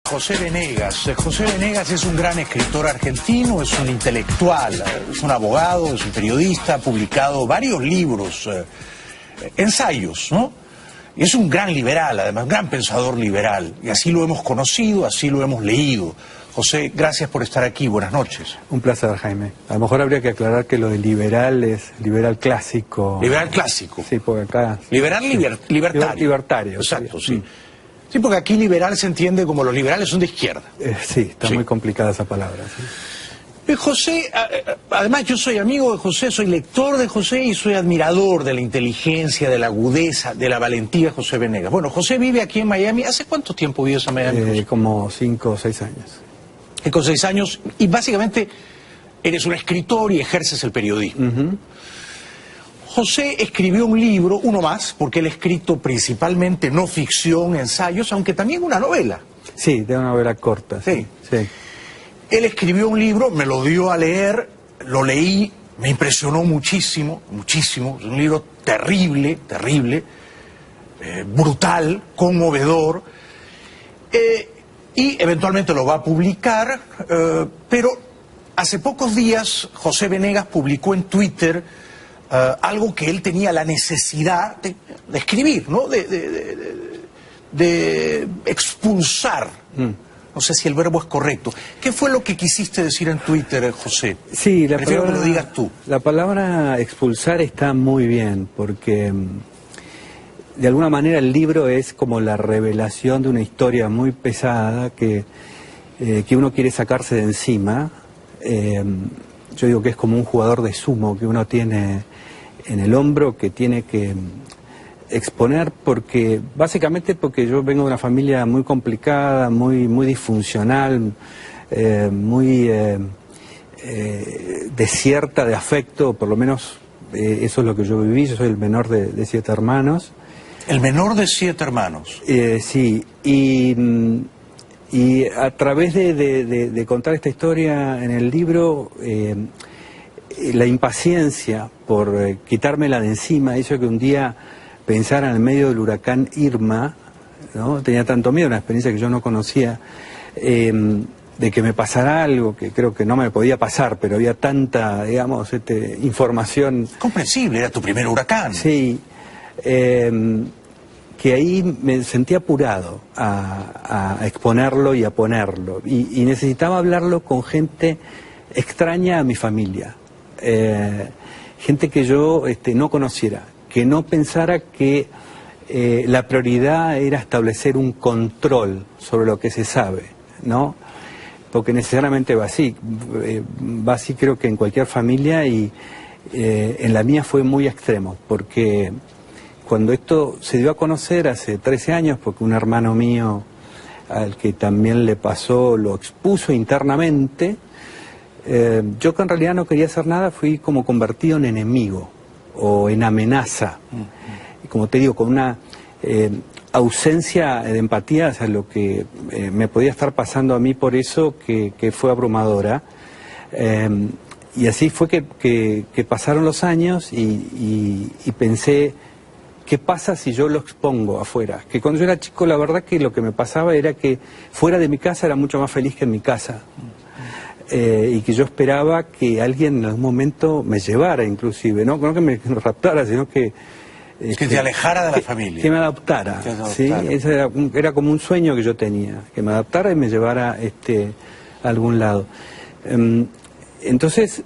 José Venegas. José Venegas es un gran escritor argentino, es un intelectual, es un abogado, es un periodista, ha publicado varios libros, ensayos, ¿no? Es un gran liberal, además, gran pensador liberal, y así lo hemos conocido, así lo hemos leído. José, gracias por estar aquí, buenas noches. Un placer, Jaime. A lo mejor habría que aclarar que lo de liberal es liberal clásico. Liberal clásico. Sí, porque acá... Liberal libertario. Libertario. Exacto, sí. Sí, porque aquí liberal se entiende como los liberales son de izquierda. Sí, está muy complicada esa palabra. Sí. José, además yo soy amigo de José, soy lector de José y soy admirador de la inteligencia, de la agudeza, de la valentía de José Venegas. Bueno, José vive aquí en Miami. ¿Hace cuánto tiempo vives en Miami? Como 5 o 6 años. Con 6 años, y básicamente eres un escritor y ejerces el periodismo. José escribió un libro, uno más, porque él ha escrito principalmente no ficción, ensayos, aunque también una novela. Sí, de una novela corta. Sí. Él escribió un libro, me lo dio a leer, lo leí, me impresionó muchísimo, muchísimo. Es un libro terrible, terrible, brutal, conmovedor. Y eventualmente lo va a publicar, pero hace pocos días José Venegas publicó en Twitter algo que él tenía la necesidad de escribir, ¿no? De expulsar. No sé si el verbo es correcto. ¿Qué fue lo que quisiste decir en Twitter, José? Sí, prefiero que lo digas tú. La palabra expulsar está muy bien, porque de alguna manera el libro es como la revelación de una historia muy pesada que uno quiere sacarse de encima. Yo digo que es como un jugador de sumo que uno tiene en el hombro, que tiene que exponer, básicamente porque yo vengo de una familia muy complicada, muy disfuncional, muy desierta de afecto, por lo menos eso es lo que yo viví. Yo soy el menor de 7 hermanos. ¿El menor de 7 hermanos? Sí, y a través de contar esta historia en el libro, la impaciencia por quitármela de encima hizo que un día pensara en el medio del huracán Irma, ¿no? Tenía tanto miedo, una experiencia que yo no conocía, de que me pasara algo que creo que no me podía pasar, pero había tanta, digamos, información. Comprensible, era tu primer huracán. Sí. Que ahí me sentí apurado a exponerlo y a ponerlo. Y necesitaba hablarlo con gente extraña a mi familia. Gente que yo no conociera, que no pensara que la prioridad era establecer un control sobre lo que se sabe, ¿no? Porque necesariamente va así. Va así creo que en cualquier familia, y en la mía fue muy extremo, porque cuando esto se dio a conocer hace 13 años, porque un hermano mío al que también le pasó lo expuso internamente, yo que en realidad no quería hacer nada, fui como convertido en enemigo o en amenaza. Y como te digo, con una ausencia de empatía hacia lo que me podía estar pasando a mí, por eso que fue abrumadora. Y así fue que pasaron los años y pensé, ¿qué pasa si yo lo expongo afuera? Que cuando yo era chico, la verdad que lo que me pasaba era que fuera de mi casa era mucho más feliz que en mi casa. Y que yo esperaba que alguien en algún momento me llevara, inclusive, no que me raptara, sino que te alejara de la familia. Que me adoptara. ¿Sí? Ese era como un sueño que yo tenía, que me adoptara y me llevara a algún lado. Entonces,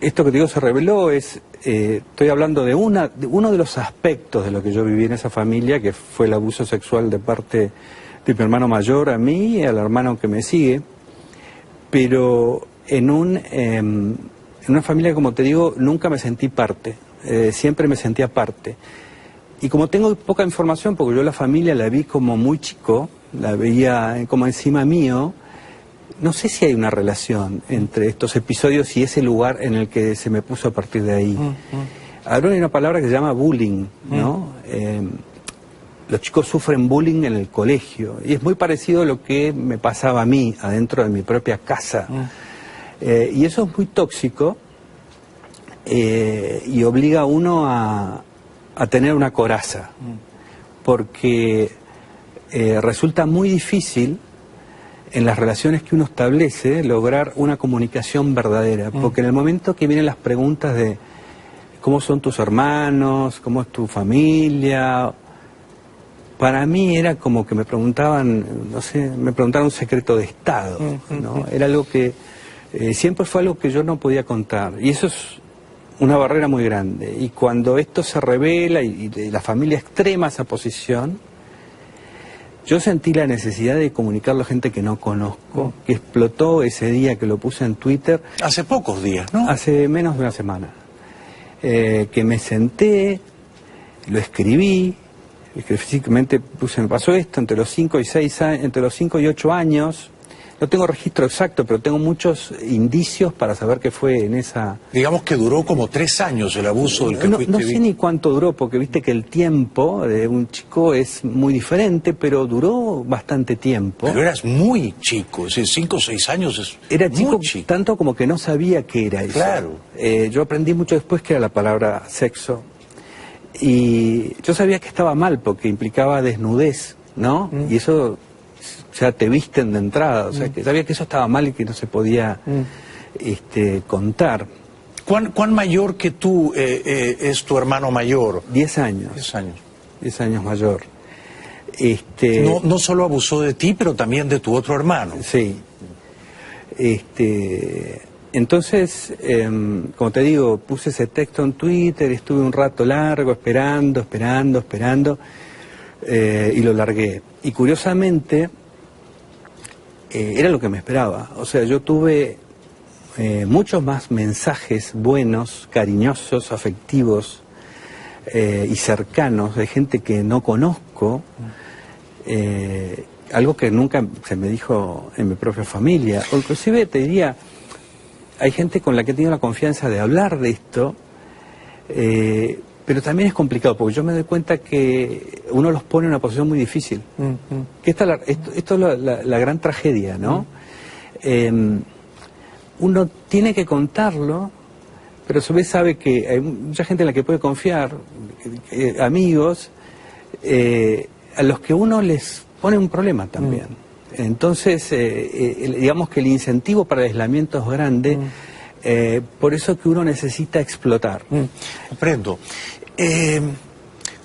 esto que te digo se reveló, estoy hablando de uno de los aspectos de lo que yo viví en esa familia, que fue el abuso sexual de parte de mi hermano mayor a mí y al hermano que me sigue, pero en una familia, como te digo, nunca me sentí parte, siempre me sentía parte. Y como tengo poca información, porque yo la familia la vi como muy chico, la veía como encima mío, no sé si hay una relación entre estos episodios y ese lugar en el que se me puso a partir de ahí. Ahora hay una palabra que se llama bullying, ¿no? Los chicos sufren bullying en el colegio y es muy parecido a lo que me pasaba a mí adentro de mi propia casa. Y eso es muy tóxico y obliga a uno a tener una coraza, porque resulta muy difícil en las relaciones que uno establece, lograr una comunicación verdadera. Porque en el momento que vienen las preguntas de cómo son tus hermanos, cómo es tu familia, para mí era como que me preguntaban, no sé, me preguntaron un secreto de Estado, ¿no? Era algo que siempre fue algo que yo no podía contar. Y eso es una barrera muy grande. Y cuando esto se revela y la familia extrema esa posición, yo sentí la necesidad de comunicarlo a gente que no conozco, que explotó ese día que lo puse en Twitter. Hace pocos días, ¿no? Hace menos de una semana. Que me senté, lo escribí, físicamente puse, me pasó esto entre los 5 y 6 años, entre los 5 y 8 años. No tengo registro exacto, pero tengo muchos indicios para saber que fue en esa... Digamos que duró como 3 años el abuso del que fuiste No sé ni cuánto duró, porque viste que el tiempo de un chico es muy diferente, pero duró bastante tiempo. Pero eras muy chico, es decir, 5 o 6 años es Era muy chico, tanto como que no sabía qué era eso. Claro. Yo aprendí mucho después que era la palabra sexo. Y yo sabía que estaba mal, porque implicaba desnudez, ¿no? Y eso... O sea, te visten de entrada, o sea, que sabía que eso estaba mal y que no se podía contar. ¿Cuán mayor que tú es tu hermano mayor? 10 años. 10 años. 10 años mayor. No solo abusó de ti, pero también de tu otro hermano. Sí. Entonces, como te digo, puse ese texto en Twitter, estuve un rato largo esperando, y lo largué. Y curiosamente... era lo que me esperaba. O sea, yo tuve muchos más mensajes buenos, cariñosos, afectivos y cercanos de gente que no conozco, algo que nunca se me dijo en mi propia familia. O inclusive te diría, hay gente con la que he tenido la confianza de hablar de esto, pero también es complicado, porque yo me doy cuenta que uno los pone en una posición muy difícil. Que esto es la gran tragedia, ¿no? Uno tiene que contarlo, pero a su vez sabe que hay mucha gente en la que puede confiar, amigos, a los que uno les pone un problema también. Entonces, digamos que el incentivo para el aislamiento es grande, por eso que uno necesita explotar. Comprendo.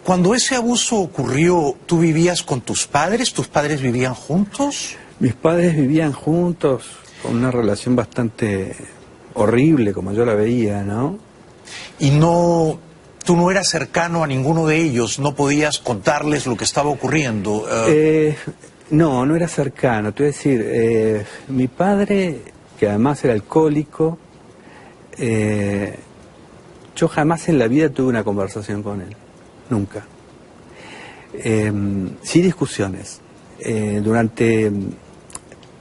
Cuando ese abuso ocurrió, ¿tú vivías con tus padres? ¿Tus padres vivían juntos? Mis padres vivían juntos, con una relación bastante horrible, como yo la veía, ¿no? Y tú no eras cercano a ninguno de ellos, no podías contarles lo que estaba ocurriendo. No era cercano. Te voy a decir, mi padre, que además era alcohólico, yo jamás en la vida tuve una conversación con él, nunca. Sí discusiones. Durante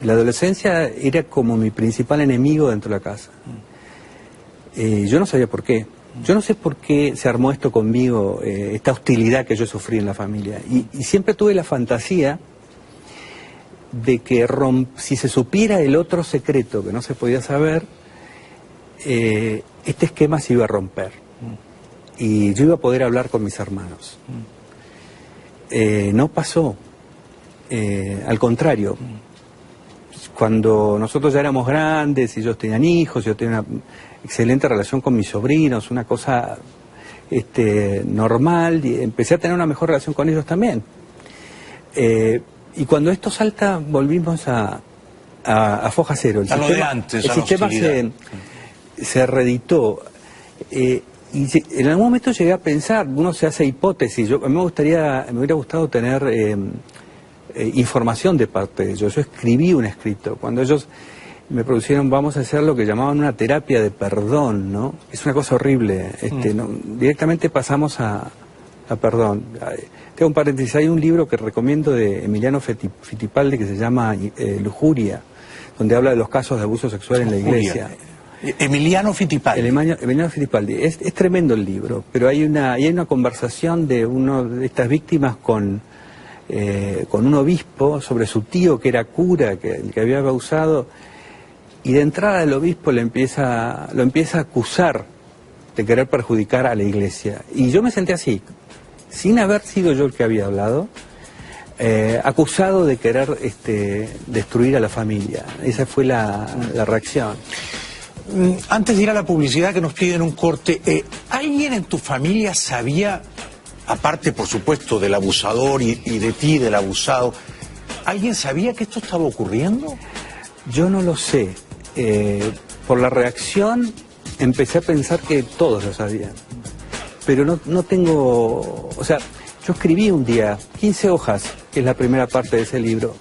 la adolescencia era como mi principal enemigo dentro de la casa. Yo no sabía por qué. Yo no sé por qué se armó esto conmigo, esta hostilidad que yo sufrí en la familia. Y siempre tuve la fantasía de que si se supiera el otro secreto que no se podía saber, este esquema se iba a romper y yo iba a poder hablar con mis hermanos. No pasó, al contrario. Cuando nosotros ya éramos grandes y ellos tenían hijos, yo tenía una excelente relación con mis sobrinos, una cosa normal, y empecé a tener una mejor relación con ellos también. Y cuando esto salta, volvimos a foja cero. A lo de antes, el sistema se reeditó. Y en algún momento llegué a pensar, uno se hace hipótesis. A mí me hubiera gustado tener información de parte de ellos. Yo escribí un escrito. Cuando ellos me propusieron, vamos a hacer lo que llamaban una terapia de perdón, ¿no? Es una cosa horrible. Directamente pasamos a perdón. Tengo un paréntesis, hay un libro que recomiendo de Emiliano Fittipaldi que se llama Lujuria, donde habla de los casos de abuso sexual en la iglesia. Emiliano Fittipaldi. Emiliano Fittipaldi. Es tremendo el libro, pero hay una conversación de una de estas víctimas con un obispo sobre su tío que era cura, que había abusado, y de entrada el obispo lo empieza a acusar de querer perjudicar a la iglesia. Y yo me senté así, sin haber sido yo el que había hablado, acusado de querer destruir a la familia. Esa fue la reacción. Antes de ir a la publicidad que nos piden un corte, ¿alguien en tu familia sabía, aparte por supuesto del abusador y de ti, del abusado, alguien sabía que esto estaba ocurriendo? Yo no lo sé. Por la reacción empecé a pensar que todos lo sabían. Pero no tengo... O sea, yo escribí un día 15 hojas, que es la primera parte de ese libro,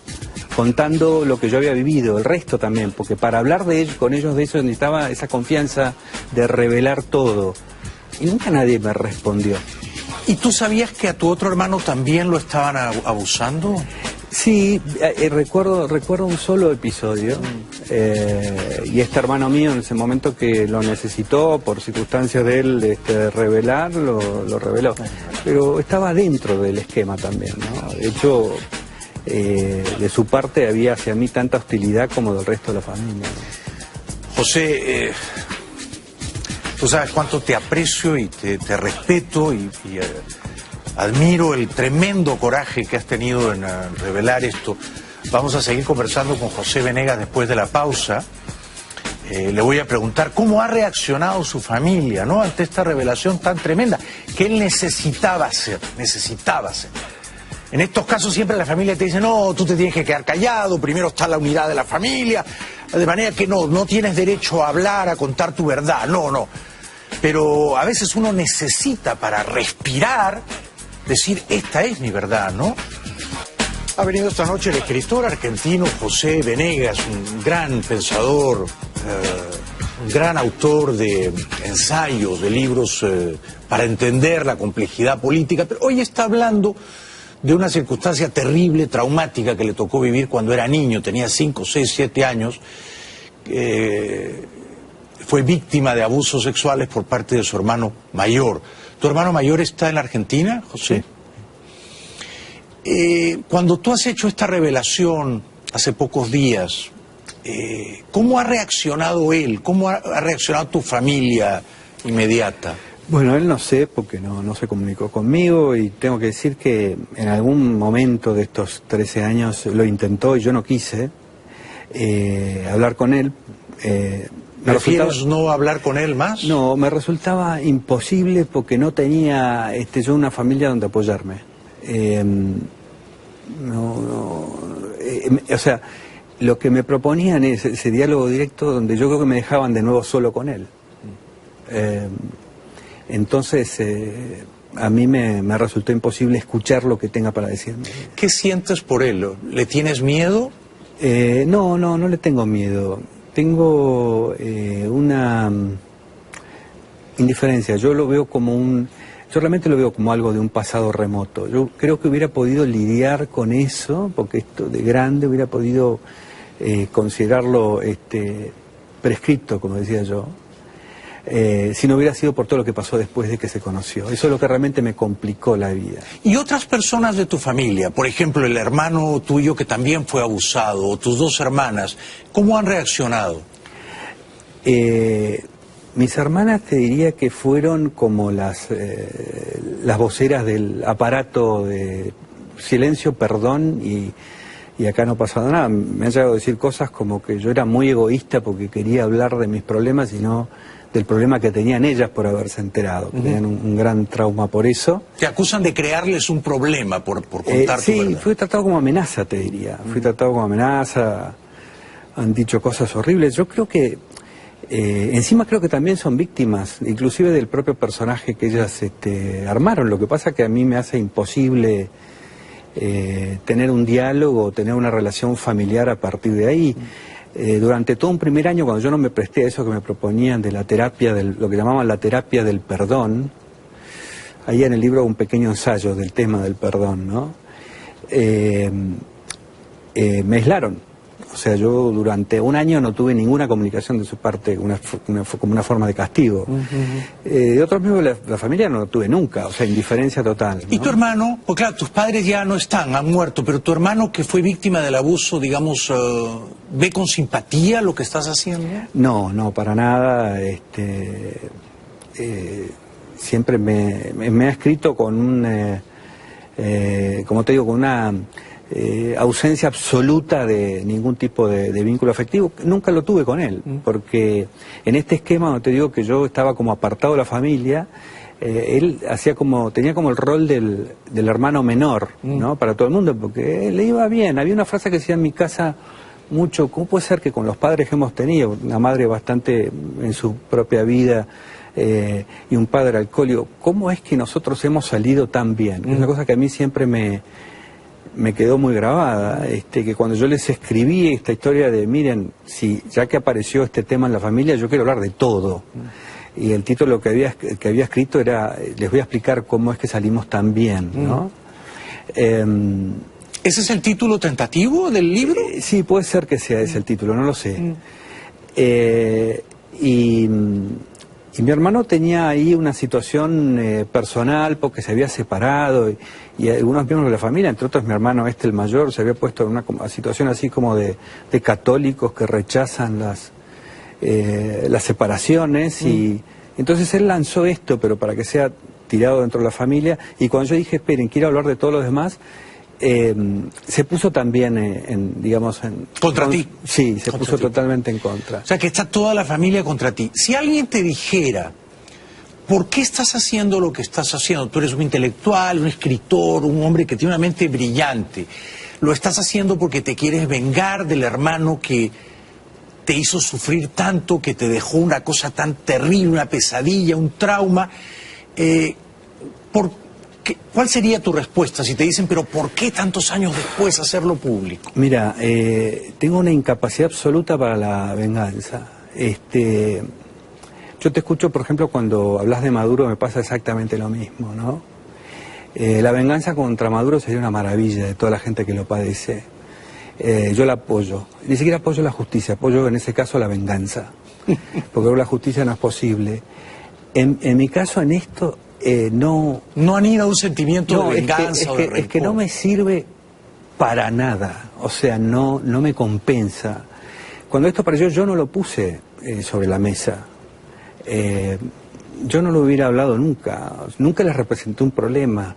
contando lo que yo había vivido, el resto también, porque para hablar de ellos, con ellos de eso necesitaba esa confianza de revelar todo. Y nunca nadie me respondió. ¿Y tú sabías que a tu otro hermano también lo estaban abusando? Sí, recuerdo un solo episodio, y este hermano mío en ese momento que lo necesitó por circunstancias de él revelar, lo reveló. Pero estaba dentro del esquema también, ¿no? De hecho, de su parte había hacia mí tanta hostilidad como del resto de la familia, ¿no? José, tú sabes cuánto te aprecio y te respeto y admiro el tremendo coraje que has tenido en revelar esto. Vamos a seguir conversando con José Venegas después de la pausa. Le voy a preguntar cómo ha reaccionado su familia, ¿no?, ante esta revelación tan tremenda que él necesitaba hacer. En estos casos siempre la familia te dice, no, tú te tienes que quedar callado, primero está la unidad de la familia, de manera que no tienes derecho a hablar, a contar tu verdad, no. Pero a veces uno necesita para respirar decir, esta es mi verdad, ¿no? Ha venido esta noche el escritor argentino José Venegas, un gran pensador, un gran autor de ensayos, de libros para entender la complejidad política, pero hoy está hablando de una circunstancia terrible, traumática que le tocó vivir cuando era niño, tenía 5, 6, 7 años, fue víctima de abusos sexuales por parte de su hermano mayor. ¿Tu hermano mayor está en la Argentina, José? Sí. Cuando tú has hecho esta revelación hace pocos días, ¿cómo ha reaccionado él? ¿Cómo ha reaccionado tu familia inmediata? Bueno, él no sé, porque no se comunicó conmigo, y tengo que decir que en algún momento de estos 13 años lo intentó y yo no quise hablar con él. ¿Prefieres no hablar con él más? No, me resultaba imposible porque no tenía yo una familia donde apoyarme. O sea, lo que me proponían es ese diálogo directo donde yo creo que me dejaban de nuevo solo con él. Entonces, a mí me resultó imposible escuchar lo que tenga para decirme. ¿Qué sientes por él? ¿Le tienes miedo? No le tengo miedo. Tengo una indiferencia. Yo realmente lo veo como algo de un pasado remoto. Yo creo que hubiera podido lidiar con eso, porque esto de grande hubiera podido considerarlo prescripto, como decía yo, si no hubiera sido por todo lo que pasó después de que se conoció. Eso es lo que realmente me complicó la vida. ¿Y otras personas de tu familia? Por ejemplo, el hermano tuyo que también fue abusado, o tus dos hermanas, ¿cómo han reaccionado? Mis hermanas te diría que fueron como las voceras del aparato de silencio, perdón, y acá no ha pasado nada. Me han llegado a decir cosas como que yo era muy egoísta porque quería hablar de mis problemas y no del problema que tenían ellas por haberse enterado. Tenían un gran trauma por eso. Te acusan de crearles un problema por contar tu verdad. Sí, fui tratado como amenaza, te diría. Fui tratado como amenaza, han dicho cosas horribles. Yo creo que, encima creo que también son víctimas, inclusive del propio personaje que ellas armaron. Lo que pasa que a mí me hace imposible tener un diálogo, tener una relación familiar a partir de ahí. Durante todo un primer año, cuando yo no me presté a eso que me proponían de la terapia, lo que llamaban la terapia del perdón, ahí en el libro un pequeño ensayo del tema del perdón, ¿no? Me aislaron. O sea, yo durante un año no tuve ninguna comunicación de su parte, como una forma de castigo. De otros miembros de la familia no lo tuve nunca, o sea, indiferencia total, ¿no? ¿Y tu hermano? Pues claro, tus padres ya no están, han muerto, pero tu hermano que fue víctima del abuso, digamos, ¿ve con simpatía lo que estás haciendo? No, para nada. Siempre me ha escrito con como te digo, con una ausencia absoluta de ningún tipo de vínculo afectivo. Nunca lo tuve con él, porque en este esquema donde te digo que yo estaba como apartado de la familia, él tenía como el rol del hermano menor, ¿no? Para todo el mundo, porque le iba bien. Había una frase que decía en mi casa mucho: ¿cómo puede ser que con los padres que hemos tenido, una madre bastante en su propia vida y un padre alcohólico, cómo es que nosotros hemos salido tan bien? Es una cosa que a mí siempre me quedó muy grabada, que cuando yo les escribí esta historia de, miren, si ya que apareció este tema en la familia, yo quiero hablar de todo. Y el título que había escrito era, les voy a explicar cómo es que salimos tan bien, ¿no? ¿Ese es el título tentativo del libro? Sí, puede ser que sea ese el título, no lo sé. Y mi hermano tenía ahí una situación personal porque se había separado y algunos miembros de la familia, entre otros mi hermano el mayor, se había puesto en una situación así como de católicos que rechazan las separaciones y entonces él lanzó esto, pero para que sea tirado dentro de la familia, y cuando yo dije, esperen, quiero hablar de todos los demás, se puso también, ¿Contra ti? Sí, se Contra puso ti. totalmente en contra. O sea, que está toda la familia contra ti. Si alguien te dijera, ¿por qué estás haciendo lo que estás haciendo? Tú eres un intelectual, un escritor, un hombre que tiene una mente brillante. Lo estás haciendo porque te quieres vengar del hermano que te hizo sufrir tanto, que te dejó una cosa tan terrible, una pesadilla, un trauma. ¿Cuál sería tu respuesta si te dicen, pero ¿por qué tantos años después hacerlo público? Mira, tengo una incapacidad absoluta para la venganza. Yo te escucho, por ejemplo, cuando hablas de Maduro, me pasa exactamente lo mismo, ¿no? La venganza contra Maduro sería una maravilla de toda la gente que lo padece. Yo la apoyo. Ni siquiera apoyo la justicia, apoyo en ese caso la venganza. Porque la justicia no es posible. En mi caso, en esto, no... No anida un sentimiento de venganza o de rencor. Es que no me sirve para nada. O sea, no me compensa. Cuando esto apareció, yo no lo puse sobre la mesa. Yo no lo hubiera hablado nunca. Nunca les representé un problema.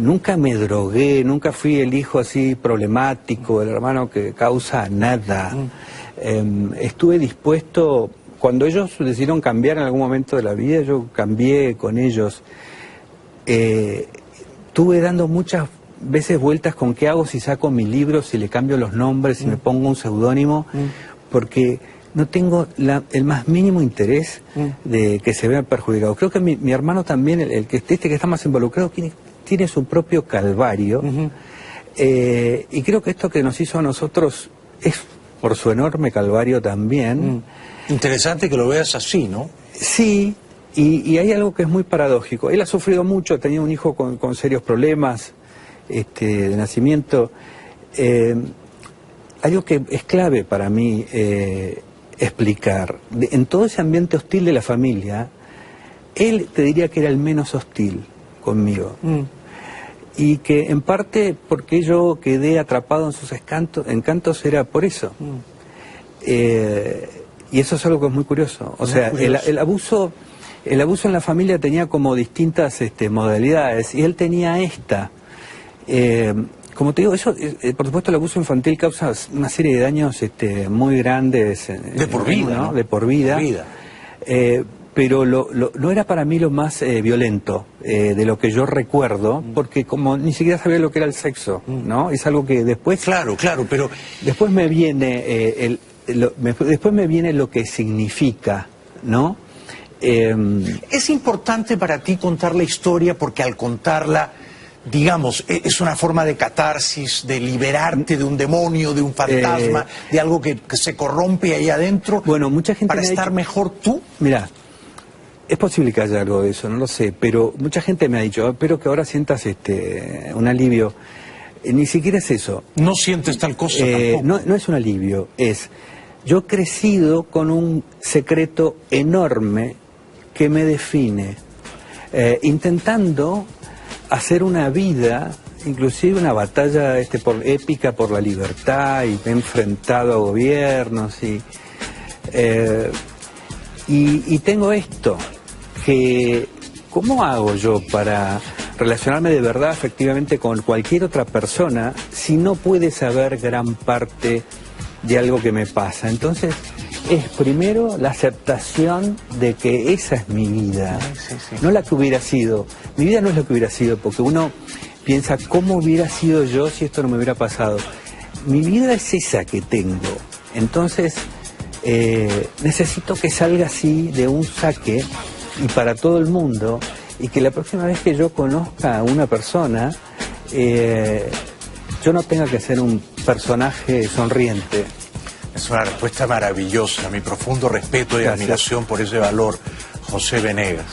Nunca me drogué, nunca fui el hijo así problemático, el hermano que causa nada. Estuve dispuesto, cuando ellos decidieron cambiar en algún momento de la vida, yo cambié con ellos. Estuve dando muchas veces vueltas con qué hago si saco mi libro, si le cambio los nombres, si me pongo un seudónimo, porque no tengo el más mínimo interés de que se vea perjudicado. Creo que mi hermano también, el que está más involucrado, tiene su propio calvario, y creo que esto que nos hizo a nosotros es por su enorme calvario también. Interesante que lo veas así, ¿no? Sí, y hay algo que es muy paradójico. Él ha sufrido mucho, tenía un hijo con serios problemas de nacimiento. Algo que es clave para mí explicar. En todo ese ambiente hostil de la familia, él te diría que era el menos hostil conmigo. Y que en parte porque yo quedé atrapado en sus encantos era por eso. Y eso es algo que es muy curioso. O sea, el abuso en la familia tenía como distintas modalidades, y él tenía esta. Como te digo, eso, por supuesto, el abuso infantil causa una serie de daños muy grandes. De por vida, ¿no? De por vida. Pero no era para mí lo más violento de lo que yo recuerdo, porque como ni siquiera sabía lo que era el sexo, ¿no? Es algo que después... Claro, pero... Después me viene, después me viene lo que significa, ¿no? Es importante para ti contar la historia porque al contarla, digamos, es una forma de catarsis, de liberarte de un demonio, de un fantasma, de algo que se corrompe ahí adentro. Bueno, mucha gente para estar mejor tú. Mira, es posible que haya algo de eso, no lo sé, pero mucha gente me ha dicho, espero que ahora sientas un alivio. Ni siquiera es eso. No sientes tal cosa tampoco. No es un alivio, yo he crecido con un secreto enorme que me define, intentando hacer una vida, inclusive una batalla épica por la libertad, y me he enfrentado a gobiernos y tengo esto, que ¿cómo hago yo para relacionarme de verdad, efectivamente, con cualquier otra persona si no puede saber gran parte de algo que me pasa. Entonces, es primero la aceptación de que esa es mi vida, no la que hubiera sido. Mi vida no es lo que hubiera sido, porque uno piensa, ¿cómo hubiera sido yo si esto no me hubiera pasado? Mi vida es esa que tengo. Entonces, necesito que salga así de un saque y para todo el mundo, y que la próxima vez que yo conozca a una persona, yo no tenga que ser un personaje sonriente. Es una respuesta maravillosa, mi profundo respeto y admiración por ese valor, José Venegas.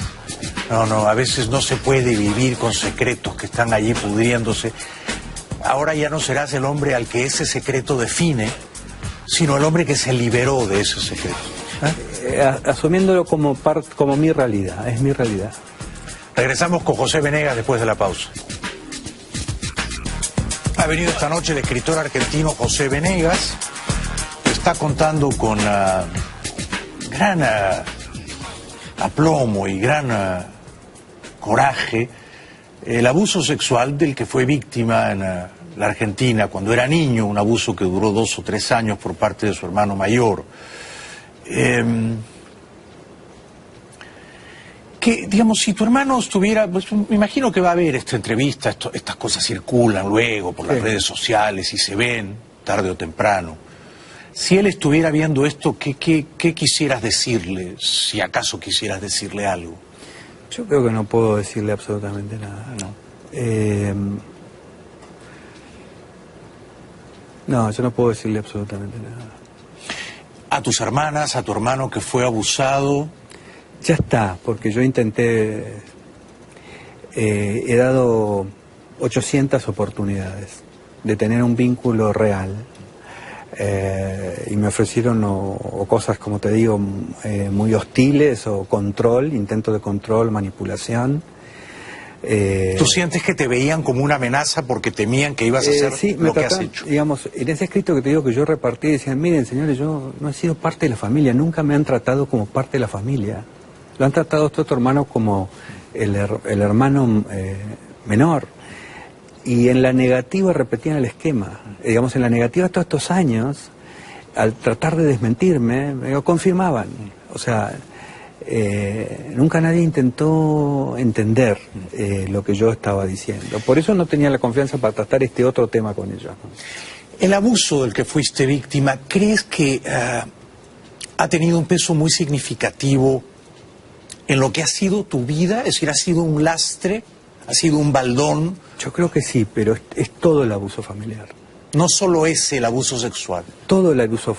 No, a veces no se puede vivir con secretos que están allí pudriéndose. Ahora ya no serás el hombre al que ese secreto define, sino el hombre que se liberó de ese secreto. Asumiéndolo como mi realidad, es mi realidad. Regresamos con José Venegas después de la pausa. Ha venido esta noche el escritor argentino José Venegas. Está contando con gran aplomo y gran coraje el abuso sexual del que fue víctima en la Argentina cuando era niño, un abuso que duró 2 o 3 años por parte de su hermano mayor. Que, digamos, si tu hermano estuviera, pues me imagino que va a ver esta entrevista, estas cosas circulan luego por las redes sociales y se ven tarde o temprano. Si él estuviera viendo esto, ¿qué quisieras decirle, si acaso quisieras decirle algo? Yo creo que no puedo decirle absolutamente nada. No, yo no puedo decirle absolutamente nada. ¿A tus hermanas, a tu hermano que fue abusado? Ya está, porque yo intenté, he dado 800 oportunidades de tener un vínculo real. Y me ofrecieron o cosas, como te digo, muy hostiles, o control, intento de control, manipulación. ¿Tú sientes que te veían como una amenaza porque temían que ibas a hacer lo que has hecho? Digamos, en ese escrito que te digo que yo repartí, decían, miren señores, yo no he sido parte de la familia, nunca me han tratado como parte de la familia. Lo han tratado a este otro hermano como el hermano menor. Y en la negativa repetían el esquema. Digamos, en la negativa todos estos años, al tratar de desmentirme, me lo confirmaban. O sea, nunca nadie intentó entender lo que yo estaba diciendo. Por eso no tenía la confianza para tratar este otro tema con ellos, ¿no? El abuso del que fuiste víctima, ¿crees que ha tenido un peso muy significativo en lo que ha sido tu vida? Es decir, ¿ha sido un lastre? ¿Ha sido un baldón? Yo creo que sí, pero es todo el abuso familiar. No solo es el abuso sexual. Todo el abuso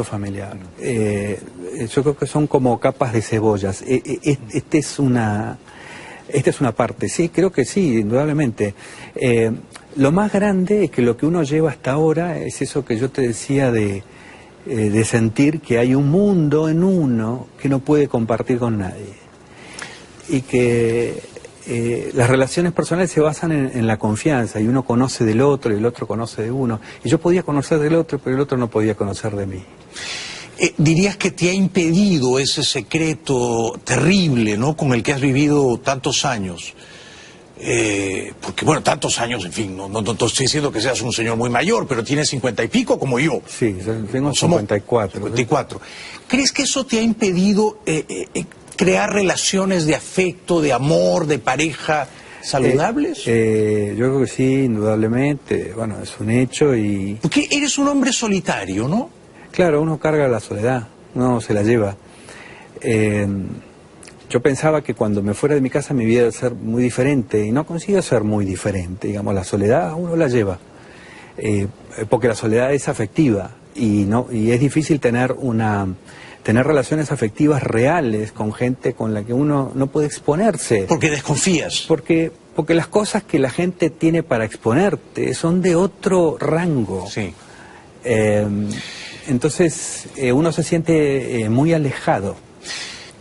familiar. Yo creo que son como capas de cebollas. Esta es una parte. Sí, creo que sí, indudablemente. Lo más grande es que lo que uno lleva hasta ahora es eso que yo te decía de sentir que hay un mundo en uno que no puede compartir con nadie. Y que las relaciones personales se basan en la confianza, y uno conoce del otro y el otro conoce de uno. Y yo podía conocer del otro, pero el otro no podía conocer de mí. ¿Dirías que te ha impedido ese secreto terrible, ¿no?, con el que has vivido tantos años? Porque, bueno, tantos años, en fin, no estoy diciendo que seas un señor muy mayor, pero tienes 50 y pico como yo. Sí, tengo 54. 54. ¿Crees que eso te ha impedido crear relaciones de afecto, de amor, de pareja saludables? Yo creo que sí, indudablemente. Bueno, es un hecho y... Porque eres un hombre solitario, ¿no? Claro, uno carga la soledad, uno se la lleva. Yo pensaba que cuando me fuera de mi casa mi vida iba a ser muy diferente, y no consigo ser muy diferente. Digamos, la soledad uno la lleva, porque la soledad es afectiva, y es difícil tener relaciones afectivas reales con gente con la que uno no puede exponerse. Porque desconfías. Porque las cosas que la gente tiene para exponerte son de otro rango. Sí. Entonces uno se siente muy alejado.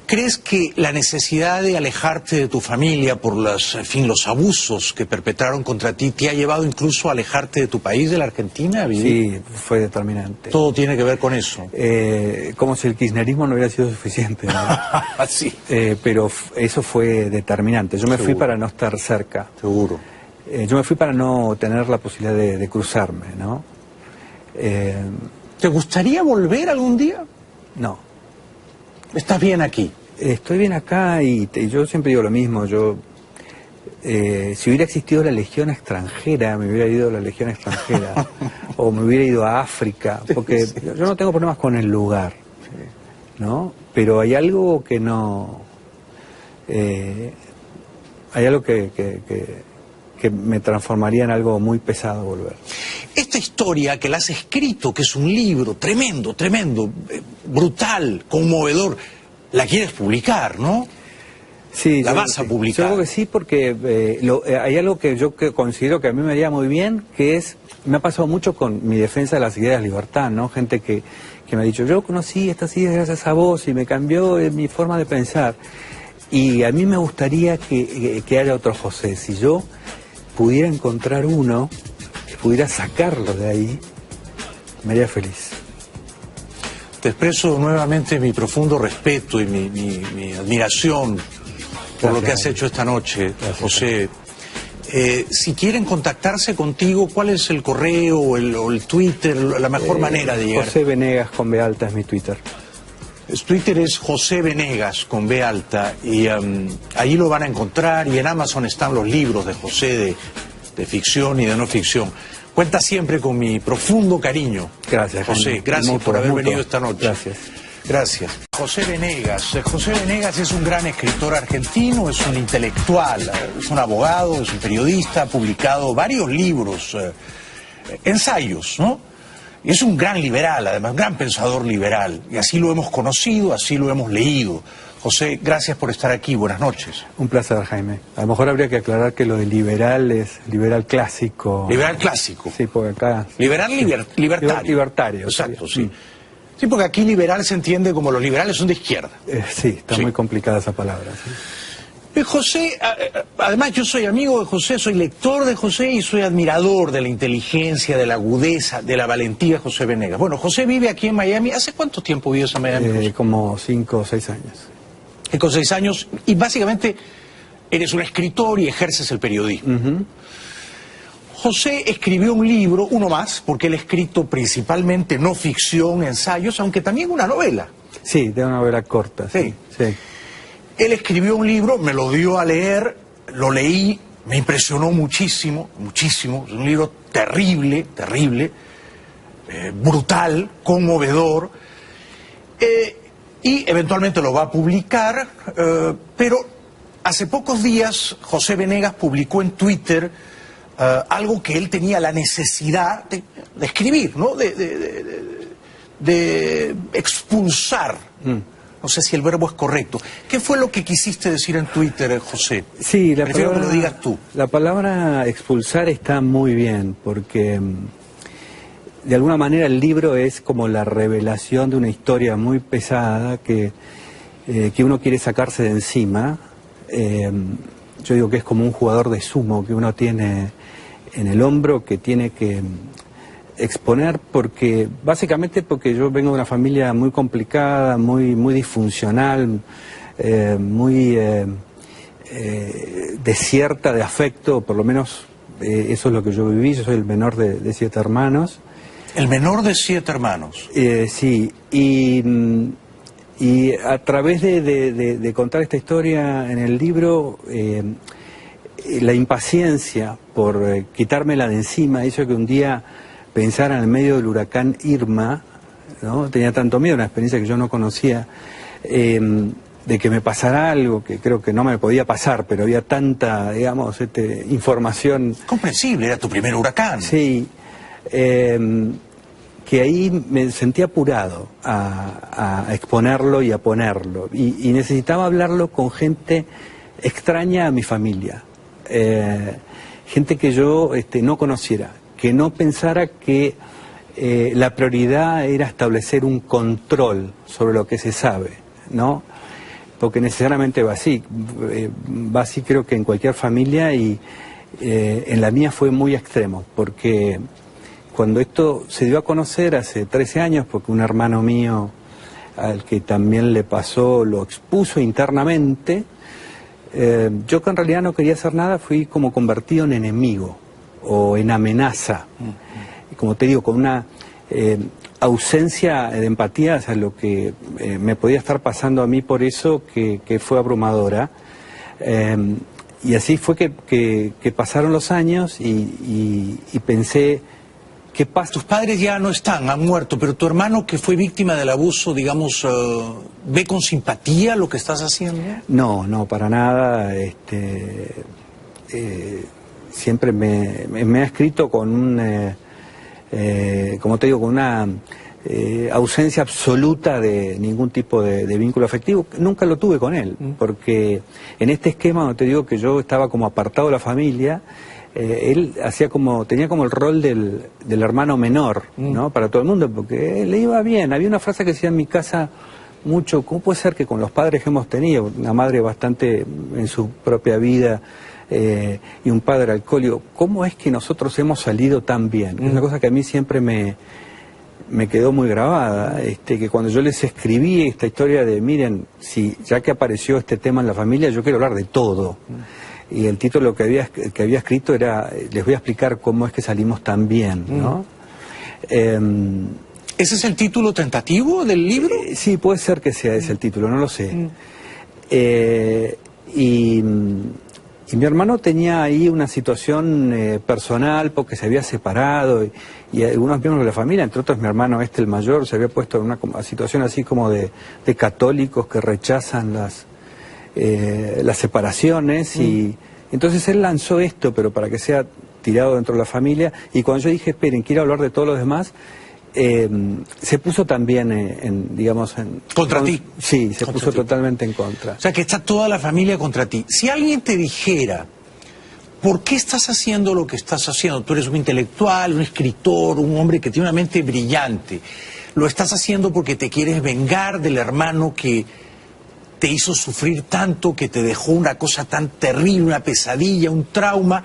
¿Crees que la necesidad de alejarte de tu familia por los abusos que perpetraron contra ti te ha llevado incluso a alejarte de tu país, de la Argentina? A vivir? Sí, fue determinante. Todo tiene que ver con eso. Como si el kirchnerismo no hubiera sido suficiente, ¿no? Sí. Pero eso fue determinante. Yo me fui para no estar cerca. Seguro. Yo me fui para no tener la posibilidad de cruzarme, ¿no? ¿Te gustaría volver algún día? No. ¿Estás bien aquí? Estoy bien acá y yo siempre digo lo mismo. Yo, si hubiera existido la Legión extranjera, me hubiera ido a la Legión extranjera o me hubiera ido a África, porque yo no tengo problemas con el lugar, ¿no? Pero hay algo que no... hay algo que me transformaría en algo muy pesado volver. Esta historia que la has escrito, que es un libro tremendo, tremendo, brutal, conmovedor, la quieres publicar, ¿no? Sí. La vas a publicar. Yo creo que sí, porque hay algo que yo considero que a mí me haría muy bien, que es, me ha pasado mucho con mi defensa de las ideas de libertad, ¿no? Gente que me ha dicho, yo conocí estas ideas gracias a vos y me cambió mi forma de pensar. Y a mí me gustaría que haya otro José. Si yo pudiera encontrar uno, que pudiera sacarlo de ahí, me haría feliz. Te expreso nuevamente mi profundo respeto y mi admiración por lo que has hecho esta noche, José. Si quieren contactarse contigo, ¿cuál es el correo o el Twitter, la mejor manera de llegar? José Venegas con B alta es mi Twitter. Twitter es José Venegas con B alta y ahí lo van a encontrar, y en Amazon están los libros de José de ficción y de no ficción. Cuenta siempre con mi profundo cariño. Gracias, José. Jaime. Gracias por haber venido esta noche. Gracias. Gracias. José Venegas. José Venegas es un gran escritor argentino, es un intelectual, es un abogado, es un periodista, ha publicado varios libros, ensayos, ¿no? Y es un gran liberal, además, un gran pensador liberal. Y así lo hemos conocido, así lo hemos leído. José, gracias por estar aquí. Buenas noches. Un placer, Jaime. A lo mejor habría que aclarar que lo de liberal es liberal clásico. Liberal clásico. Sí, porque acá... Liberal libertario. Libertario. Exacto, sí. Sí, porque aquí liberal se entiende como los liberales son de izquierda. Sí, está muy complicada esa palabra. ¿Sí? José, además yo soy amigo de José, soy lector de José y soy admirador de la inteligencia, de la agudeza, de la valentía de José Venegas. Bueno, José vive aquí en Miami. ¿Hace cuánto tiempo vives en Miami? Como 5 o 6 años. Con 6 años, y básicamente eres un escritor y ejerces el periodismo. José escribió un libro, uno más, porque él ha escrito principalmente no ficción, ensayos, aunque también una novela. Sí, de una novela corta. Sí. Él escribió un libro, me lo dio a leer, lo leí, me impresionó muchísimo, muchísimo. Es un libro terrible, terrible, brutal, conmovedor. Y eventualmente lo va a publicar, pero hace pocos días José Venegas publicó en Twitter algo que él tenía la necesidad de escribir, ¿no? De expulsar. No sé si el verbo es correcto. ¿Qué fue lo que quisiste decir en Twitter, José? Sí, prefiero que lo digas tú. La palabra expulsar está muy bien, porque de alguna manera el libro es como la revelación de una historia muy pesada que uno quiere sacarse de encima. Yo digo que es como un jugador de sumo que uno tiene en el hombro, que tiene que exponer, básicamente porque yo vengo de una familia muy complicada, muy disfuncional, muy desierta de afecto, por lo menos eso es lo que yo viví. Yo soy el menor de 7 hermanos. ¿El menor de 7 hermanos? Sí, y a través de contar esta historia en el libro, la impaciencia por quitármela de encima hizo que un día pensara en el medio del huracán Irma, ¿no? Tenía tanto miedo, una experiencia que yo no conocía, de que me pasara algo que creo que no me podía pasar, pero había tanta, digamos, información. Comprensible, era tu primer huracán. Sí, que ahí me sentí apurado a exponerlo y a ponerlo, y necesitaba hablarlo con gente extraña a mi familia, gente que yo no conociera, que no pensara que la prioridad era establecer un control sobre lo que se sabe, ¿no? porque necesariamente va así. Va así creo que en cualquier familia, y en la mía fue muy extremo, porque cuando esto se dio a conocer hace 13 años, porque un hermano mío al que también le pasó lo expuso internamente, yo que en realidad no quería hacer nada, fui como convertido en enemigo o en amenaza. Como te digo, con una ausencia de empatía hacia lo que me podía estar pasando a mí, por eso que fue abrumadora. Y así fue que pasaron los años y pensé, ¿qué pasa? Tus padres ya no están, han muerto, pero tu hermano que fue víctima del abuso, digamos, ¿ve con simpatía lo que estás haciendo? No, para nada. Siempre me ha escrito con un, como te digo, con una ausencia absoluta de ningún tipo de vínculo afectivo. Nunca lo tuve con él, porque en este esquema donde te digo que yo estaba como apartado de la familia, él tenía como el rol del hermano menor, ¿no? Para todo el mundo, porque le iba bien. Había una frase que decía en mi casa mucho: ¿cómo puede ser que con los padres que hemos tenido, una madre bastante en su propia vida y un padre alcohólico, cómo es que nosotros hemos salido tan bien? Es una cosa que a mí siempre me quedó muy grabada, que cuando yo les escribí esta historia de, miren, si ya que apareció este tema en la familia, yo quiero hablar de todo. Y el título que había escrito era, les voy a explicar cómo es que salimos tan bien, ¿no? ¿Ese es el título tentativo del libro? Sí, puede ser que sea ese el título, no lo sé. Y mi hermano tenía ahí una situación personal, porque se había separado, y algunos miembros de la familia, entre otros mi hermano el mayor, se había puesto en una situación así como de católicos que rechazan las separaciones, y entonces él lanzó esto, pero para que sea tirado dentro de la familia. Y cuando yo dije, esperen, quiero hablar de todos los demás, se puso también, ¿Contra ti? Sí, se puso totalmente en contra. O sea, que está toda la familia contra ti. Si alguien te dijera, ¿por qué estás haciendo lo que estás haciendo? Tú eres un intelectual, un escritor, un hombre que tiene una mente brillante. Lo estás haciendo porque te quieres vengar del hermano que te hizo sufrir tanto, que te dejó una cosa tan terrible, una pesadilla, un trauma.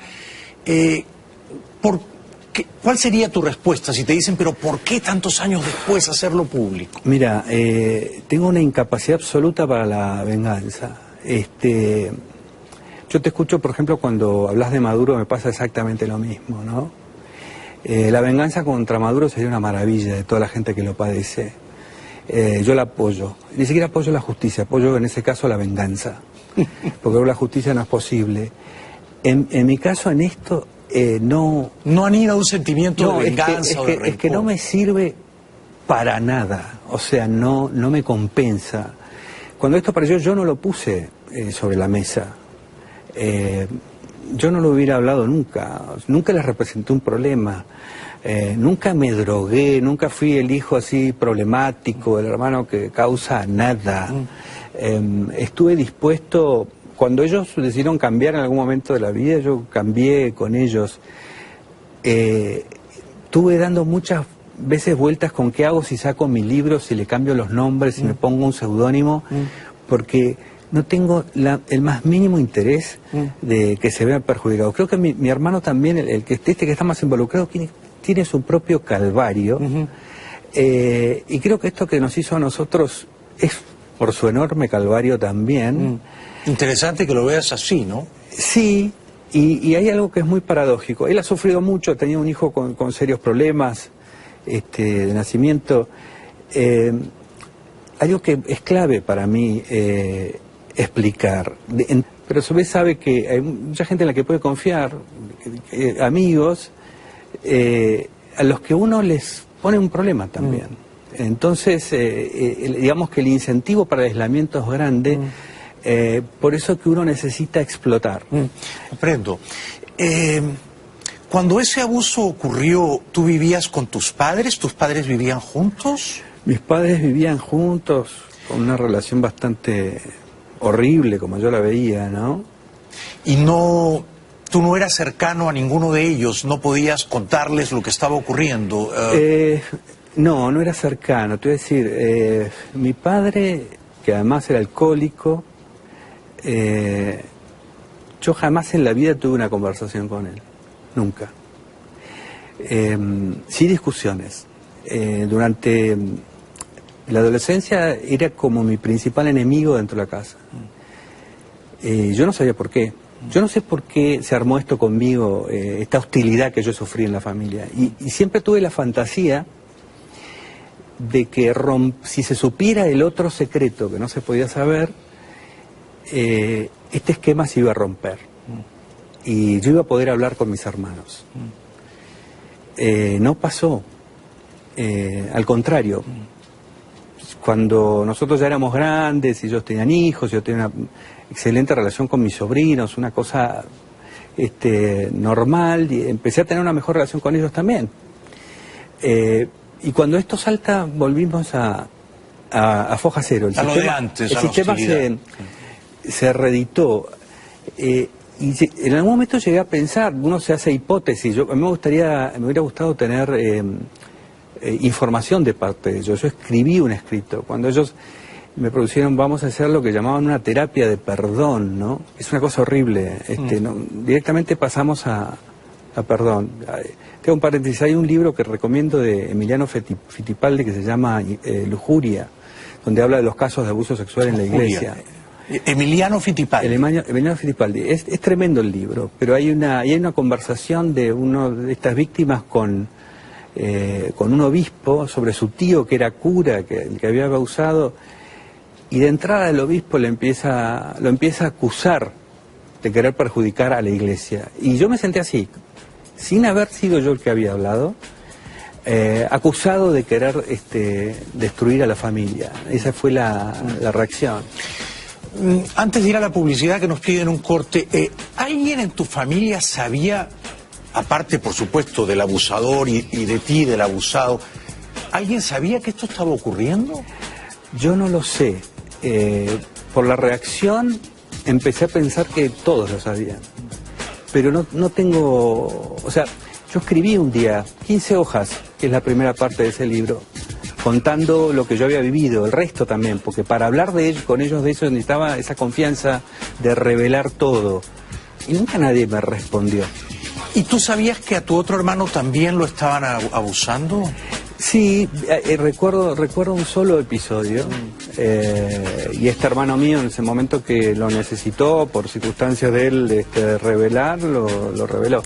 ¿Cuál sería tu respuesta si te dicen, pero ¿por qué tantos años después hacerlo público? Mira, tengo una incapacidad absoluta para la venganza. Yo te escucho, por ejemplo, cuando hablas de Maduro, me pasa exactamente lo mismo, ¿no? La venganza contra Maduro sería una maravilla de toda la gente que lo padece. Yo la apoyo. Ni siquiera apoyo la justicia, apoyo en ese caso la venganza. Porque la justicia no es posible. En mi caso, en esto, no anida un sentimiento de venganza o de rencor. Es que no me sirve para nada. O sea, no me compensa. Cuando esto apareció, yo no lo puse sobre la mesa. Yo no lo hubiera hablado nunca. Nunca les representé un problema. Nunca me drogué, nunca fui el hijo así problemático, el hermano que causa nada. Estuve dispuesto, cuando ellos decidieron cambiar en algún momento de la vida, yo cambié con ellos. Estuve dando muchas veces vueltas con qué hago si saco mi libro, si le cambio los nombres, si me pongo un seudónimo, porque no tengo el más mínimo interés de que se vea perjudicado. Creo que mi hermano también, el que está más involucrado, tiene su propio calvario, y creo que esto que nos hizo a nosotros es por su enorme calvario también. Interesante que lo veas así, ¿no? Sí, y hay algo que es muy paradójico. Él ha sufrido mucho, tenía un hijo con serios problemas de nacimiento. Algo que es clave para mí explicar, pero a su vez sabe que hay mucha gente en la que puede confiar, amigos, a los que uno les pone un problema también. Entonces, digamos que el incentivo para el aislamiento es grande, por eso que uno necesita explotar. Aprendo. Cuando ese abuso ocurrió, ¿tú vivías con tus padres? ¿Tus padres vivían juntos? Mis padres vivían juntos, con una relación bastante horrible, como yo la veía, ¿no? Y tú no eras cercano a ninguno de ellos, no podías contarles lo que estaba ocurriendo. No era cercano. Te voy a decir, mi padre que además era alcohólico. Yo jamás en la vida tuve una conversación con él, nunca. Sí discusiones. Durante la adolescencia era como mi principal enemigo dentro de la casa. Yo no sabía por qué. Yo no sé por qué se armó esto conmigo, esta hostilidad que yo sufrí en la familia. Y siempre tuve la fantasía de que si se supiera el otro secreto que no se podía saber, este esquema se iba a romper. Y yo iba a poder hablar con mis hermanos. No pasó. Al contrario. Cuando nosotros ya éramos grandes y ellos tenían hijos, yo tenía una excelente relación con mis sobrinos, una cosa normal, y empecé a tener una mejor relación con ellos también. Y cuando esto salta, volvimos a foja cero. A lo de antes, el sistema se reeditó. Y en algún momento llegué a pensar, uno se hace hipótesis, a mí me hubiera gustado tener información de parte de ellos. Yo escribí un escrito. Cuando ellos me propusieron, vamos a hacer lo que llamaban una terapia de perdón, ¿no? Es una cosa horrible. ¿No? Directamente pasamos a perdón. Tengo un paréntesis, hay un libro que recomiendo de Emiliano Fittipaldi que se llama Lujuria, donde habla de los casos de abuso sexual en la iglesia. Emiliano Fittipaldi. Emiliano Fittipaldi. Es tremendo el libro, pero hay una conversación de una de estas víctimas con un obispo sobre su tío que era cura, que había abusado, y de entrada el obispo lo empieza a acusar de querer perjudicar a la iglesia. Y yo me senté así, sin haber sido yo el que había hablado, acusado de querer destruir a la familia. Esa fue la reacción. Antes de ir a la publicidad que nos piden un corte, ¿alguien en tu familia sabía, aparte por supuesto del abusador y de ti, del abusado, ¿alguien sabía que esto estaba ocurriendo? Yo no lo sé. Por la reacción empecé a pensar que todos lo sabían. Pero no tengo... O sea, yo escribí un día 15 hojas, que es la primera parte de ese libro, contando lo que yo había vivido, el resto también, porque para hablar con ellos de eso necesitaba esa confianza de revelar todo. Y nunca nadie me respondió. ¿Y tú sabías que a tu otro hermano también lo estaban abusando? Sí, recuerdo un solo episodio, y este hermano mío en ese momento que lo necesitó por circunstancias de él revelar, lo reveló.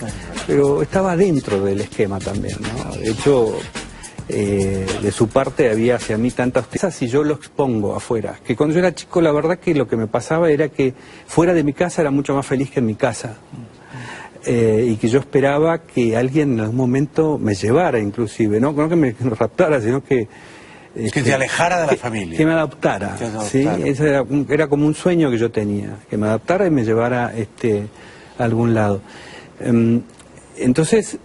Pero estaba dentro del esquema también, ¿no? De hecho, de su parte había hacia mí tantas cosas y yo lo expongo afuera. Que cuando yo era chico la verdad que lo que me pasaba era que fuera de mi casa era mucho más feliz que en mi casa. Y que yo esperaba que alguien en algún momento me llevara inclusive, no que me raptara, sino que te alejara de la familia. Que me adoptara, ¿sí? Ese era como un sueño que yo tenía, que me adoptara y me llevara a algún lado. Entonces,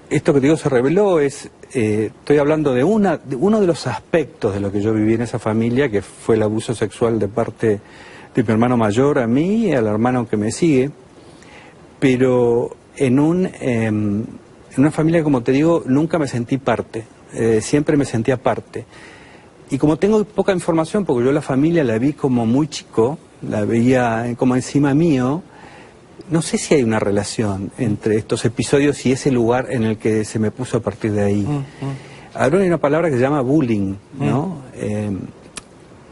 esto que te digo se reveló, estoy hablando de uno de los aspectos de lo que yo viví en esa familia, que fue el abuso sexual de parte de mi hermano mayor a mí y al hermano que me sigue. Pero en una familia, como te digo, nunca me sentí parte, siempre me sentía parte. Y como tengo poca información, porque yo la familia la vi como muy chico, la veía como encima mío, no sé si hay una relación entre estos episodios y ese lugar en el que se me puso a partir de ahí. Ahora hay una palabra que se llama bullying, ¿no?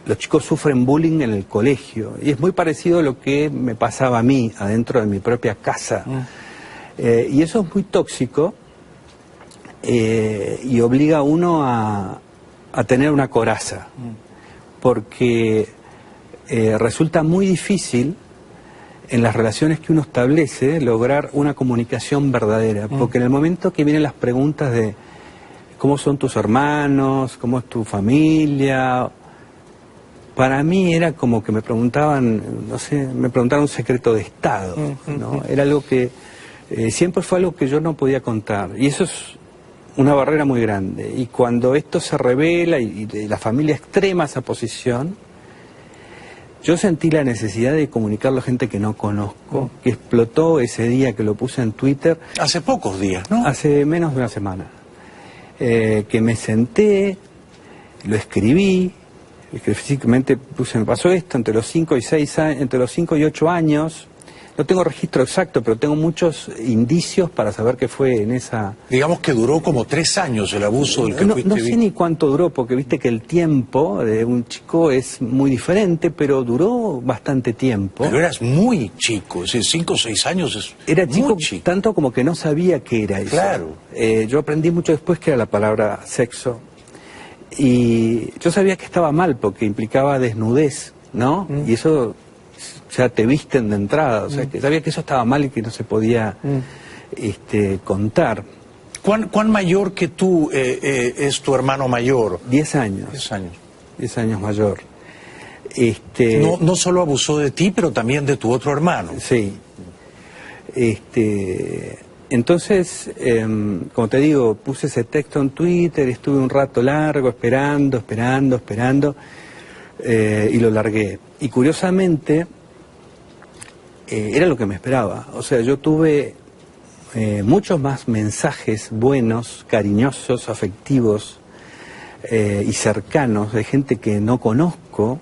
Los chicos sufren bullying en el colegio y es muy parecido a lo que me pasaba a mí adentro de mi propia casa. Y eso es muy tóxico y obliga a uno a tener una coraza, porque resulta muy difícil en las relaciones que uno establece lograr una comunicación verdadera, porque en el momento que vienen las preguntas de cómo son tus hermanos, cómo es tu familia, para mí era como que me preguntaban, no sé, me preguntaban un secreto de Estado, ¿no? Era algo que siempre fue algo que yo no podía contar, y eso es una barrera muy grande. Y cuando esto se revela y la familia extrema esa posición, yo sentí la necesidad de comunicarlo a gente que no conozco, que explotó ese día que lo puse en Twitter. Hace pocos días, ¿no? Hace menos de una semana. Que me senté, lo escribí, Es que físicamente me pasó esto entre los 5 y 6 años, entre los 5 y 8 años. No tengo registro exacto, pero tengo muchos indicios para saber que fue en esa... Digamos que duró como 3 años el abuso del que fuiste No sé ni cuánto duró, porque viste que el tiempo de un chico es muy diferente, pero duró bastante tiempo. Pero eras muy chico, es decir, 5 o 6 años Era muy chico, tanto como que no sabía qué era eso. Claro. Yo aprendí mucho después que era la palabra sexo. Y yo sabía que estaba mal, porque implicaba desnudez, ¿no? Y eso... ya te visten de entrada, o sea, que sabía que eso estaba mal y que no se podía contar. ¿Cuán mayor que tú es tu hermano mayor? 10 años. 10 años. 10 años mayor. No solo abusó de ti, pero también de tu otro hermano. Sí. Entonces, como te digo, puse ese texto en Twitter, estuve un rato largo esperando, y lo largué. Y curiosamente, era lo que me esperaba. O sea, yo tuve muchos más mensajes buenos, cariñosos, afectivos y cercanos de gente que no conozco,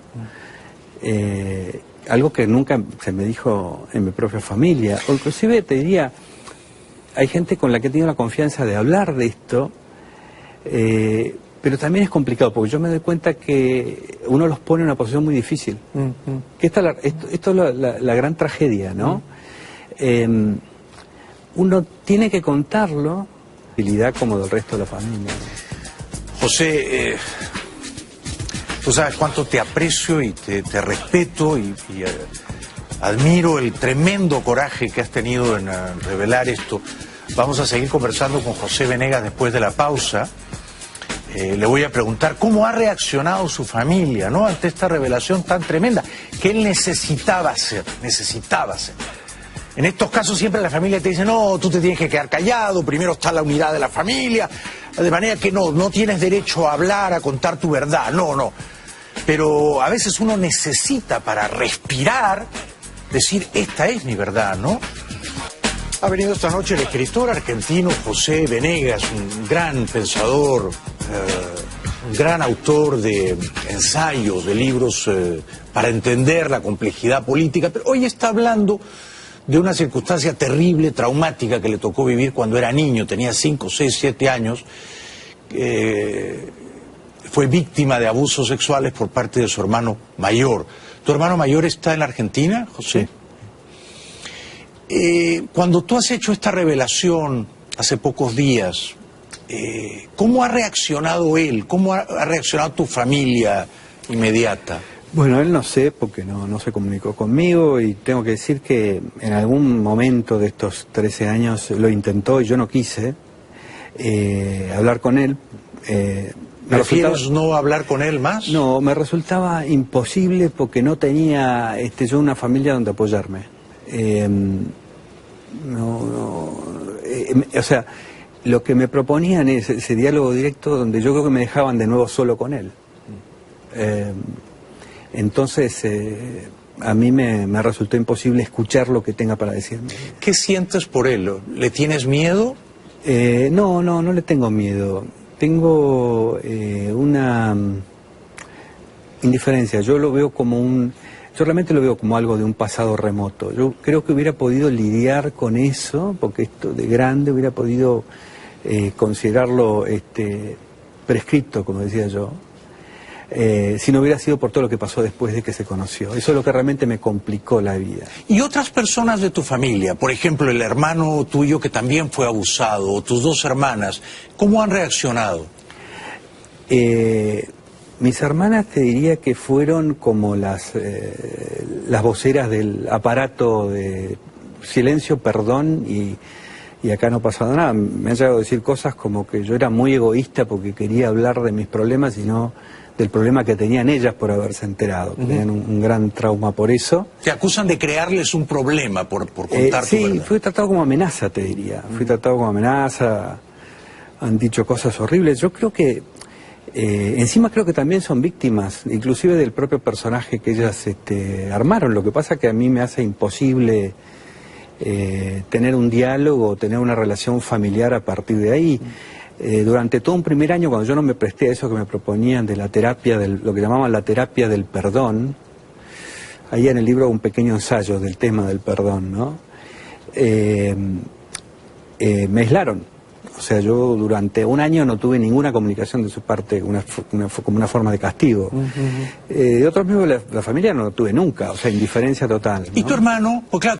algo que nunca se me dijo en mi propia familia. O inclusive te diría, hay gente con la que he tenido la confianza de hablar de esto, pero también es complicado, porque yo me doy cuenta que uno los pone en una posición muy difícil. Que esto es la gran tragedia, ¿no? Uno tiene que contarlo, como del resto de la familia. José, tú sabes cuánto te aprecio y te respeto y admiro el tremendo coraje que has tenido en revelar esto. Vamos a seguir conversando con José Venegas después de la pausa. Le voy a preguntar cómo ha reaccionado su familia, ¿no?, ante esta revelación tan tremenda que él necesitaba hacer. En estos casos siempre la familia te dice, no, tú te tienes que quedar callado, primero está la unidad de la familia, de manera que no tienes derecho a hablar, a contar tu verdad, no. Pero a veces uno necesita para respirar, decir, esta es mi verdad, ¿no? Ha venido esta noche el escritor argentino José Venegas, un gran pensador, un gran autor de ensayos, de libros para entender la complejidad política, pero hoy está hablando de una circunstancia terrible, traumática que le tocó vivir cuando era niño, tenía 5, 6, 7 años, fue víctima de abusos sexuales por parte de su hermano mayor. ¿Tu hermano mayor está en la Argentina, José? Sí. Cuando tú has hecho esta revelación hace pocos días, ¿cómo ha reaccionado él? ¿Cómo ha reaccionado tu familia inmediata? Bueno, él no sé, porque no se comunicó conmigo, y tengo que decir que en algún momento de estos 13 años lo intentó y yo no quise hablar con él. ¿Prefieres no hablar con él más? No, me resultaba imposible porque no tenía yo una familia donde apoyarme. O sea, lo que me proponían es ese diálogo directo donde yo creo que me dejaban de nuevo solo con él. Entonces, a mí me resultó imposible escuchar lo que tenga para decirme. ¿Qué sientes por él? ¿Le tienes miedo? No le tengo miedo. Tengo una indiferencia. Yo realmente lo veo como algo de un pasado remoto. Yo creo que hubiera podido lidiar con eso, porque esto de grande hubiera podido considerarlo prescripto, como decía yo, si no hubiera sido por todo lo que pasó después de que se conoció. Eso es lo que realmente me complicó la vida. ¿Y otras personas de tu familia? Por ejemplo, el hermano tuyo que también fue abusado, o tus 2 hermanas, ¿cómo han reaccionado? Mis hermanas te diría que fueron como las voceras del aparato de silencio, perdón, y acá no ha pasado nada. Me han llegado a decir cosas como que yo era muy egoísta porque quería hablar de mis problemas y no del problema que tenían ellas por haberse enterado. Tenían un gran trauma por eso. Te acusan de crearles un problema por contar tu verdad. Sí, fui tratado como amenaza, te diría. Fui tratado como amenaza, han dicho cosas horribles. Yo creo que encima creo que también son víctimas, inclusive del propio personaje que ellas armaron. Lo que pasa que a mí me hace imposible tener un diálogo, tener una relación familiar a partir de ahí. Durante todo un primer año, cuando yo no me presté a eso que me proponían de la terapia, lo que llamaban la terapia del perdón, ahí en el libro un pequeño ensayo del tema del perdón, ¿no? Me aislaron. O sea, yo durante un año no tuve ninguna comunicación de su parte, como una forma de castigo. De otros miembros de la familia no lo tuve nunca, o sea, indiferencia total, ¿no? ¿Y tu hermano? Pues claro,